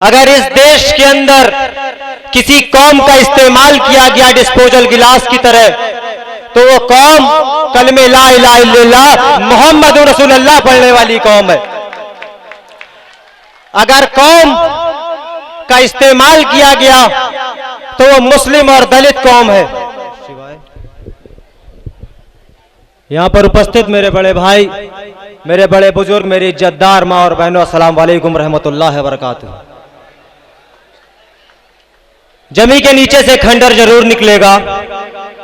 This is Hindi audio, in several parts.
अगर इस देश के अंदर किसी कौम का इस्तेमाल किया गया डिस्पोजल गिलास की तरह, तो वो कौम कलमे ला इलाहा इल्लल्लाह मोहम्मद रसूलुल्लाह पढ़ने वाली कौम है। अगर कौम का इस्तेमाल किया गया तो वो मुस्लिम और दलित कौम है। यहां पर उपस्थित मेरे बड़े भाई, मेरे बड़े बुजुर्ग, मेरी इज्जतदार माँ और बहनों, अस्सलाम वालेकुम रहमतुल्लाहि व बरकातुहू। जमी के नीचे से खंडर जरूर निकलेगा,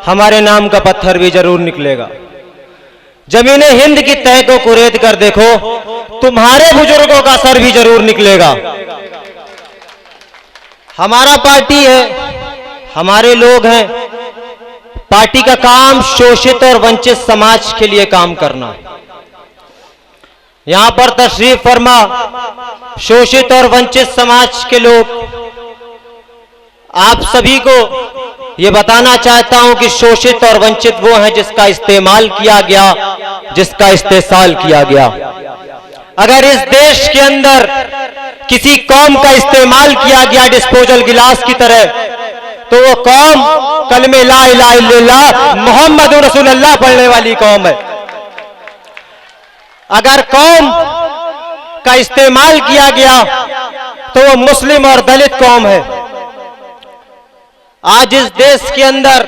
हमारे नाम का पत्थर भी जरूर निकलेगा। जमीने हिंद की तह को कुरेद कर देखो, तुम्हारे बुजुर्गों का सर भी जरूर निकलेगा। हमारा पार्टी है, हमारे लोग हैं। पार्टी का काम शोषित और वंचित समाज के लिए काम करना है। यहां पर तशरीफ फरमा शोषित और वंचित समाज के लोग, आप सभी को यह बताना चाहता हूं कि शोषित और वंचित वो हैं जिसका इस्तेमाल किया गया, जिसका इस्तेसाल किया गया। अगर इस देश के अंदर किसी कौम का इस्तेमाल किया गया डिस्पोजल गिलास की तरह, तो वो कौम कलमे ला इलाहा इल्लल्लाह मोहम्मद रसूलुल्लाह पढ़ने वाली कौम है। अगर कौम का इस्तेमाल किया गया तो वो मुस्लिम और दलित कौम है। आज इस देश के अंदर,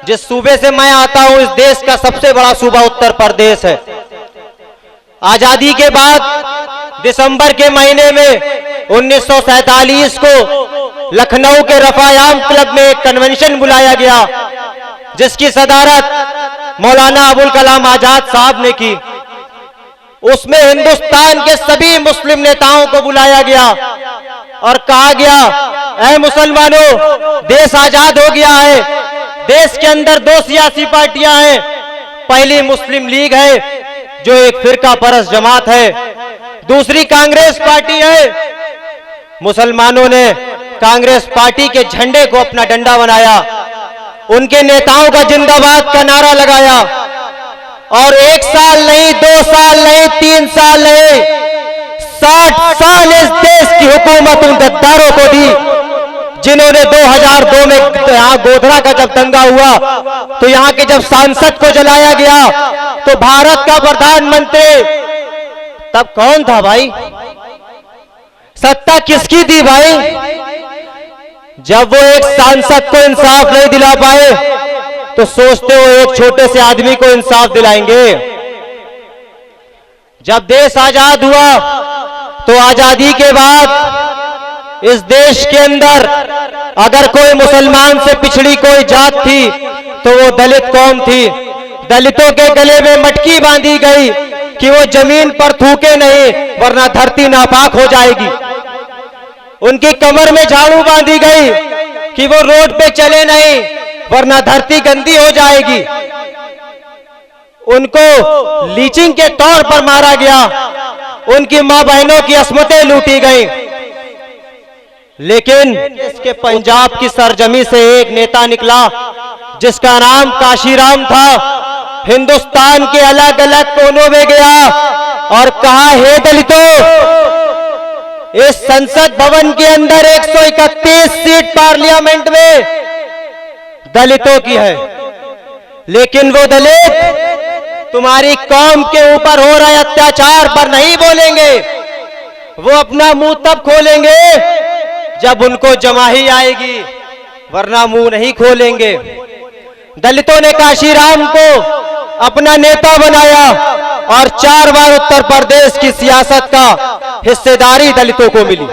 जिस सूबे से मैं आता हूं, इस देश का सबसे बड़ा सूबा उत्तर प्रदेश है। आजादी के बाद दिसंबर के महीने में 1947 को लखनऊ के रफायाम क्लब में एक कन्वेंशन बुलाया गया, जिसकी सदारत मौलाना अबुल कलाम आजाद साहब ने की। उसमें हिंदुस्तान के सभी मुस्लिम नेताओं को बुलाया गया और कहा गया, ऐ मुसलमानों, देश आजाद हो गया है। देश के अंदर दो सियासी पार्टियां हैं। पहली मुस्लिम लीग है जो एक फिरका परस्त जमात है, दूसरी कांग्रेस पार्टी है। मुसलमानों ने कांग्रेस पार्टी के झंडे को अपना डंडा बनाया, उनके नेताओं का जिंदाबाद का नारा लगाया और 1 साल नहीं, 2 साल नहीं, 3 साल नहीं, 60 साल इस देश की हुकूमत उन गद्दारों को दी, जिन्होंने 2002 में यहाँ गोधरा का जब दंगा हुआ तो यहाँ के जब सांसद को जलाया गया तो भारत का प्रधानमंत्री तब कौन था भाई? सत्ता किसकी थी भाई? जब वो एक सांसद को इंसाफ नहीं दिला पाए तो सोचते हो एक छोटे से आदमी को इंसाफ दिलाएंगे। जब देश आजाद हुआ तो आजादी के बाद इस देश के अंदर अगर कोई मुसलमान से पिछड़ी कोई जात थी तो वो दलित कौम थी। दलितों के गले में मटकी बांधी गई कि वो जमीन पर थूके नहीं, वरना धरती नापाक हो जाएगी। उनकी कमर में झाड़ू बांधी गई कि वो रोड पे चले नहीं, वरना धरती गंदी हो जाएगी। उनको लीचिंग के तौर पर मारा गया, उनकी मां बहनों की अस्मतें लूटी गई। लेकिन इसके पंजाब की सरजमी से एक नेता निकला जिसका नाम काशीराम था। हिंदुस्तान के अलग अलग कोनों में गया और कहा, हे दलितों, इस संसद भवन के अंदर 131 सीट पार्लियामेंट में दलितों की है, लेकिन वो दलित तुम्हारी कौम के ऊपर हो रहे अत्याचार पर नहीं बोलेंगे। वो अपना मुंह तब खोलेंगे जब उनको जमाही आएगी, वरना मुंह नहीं खोलेंगे। दलितों ने काशीराम को अपना नेता बनाया और 4 बार उत्तर प्रदेश की सियासत का हिस्सेदारी दलितों को मिली।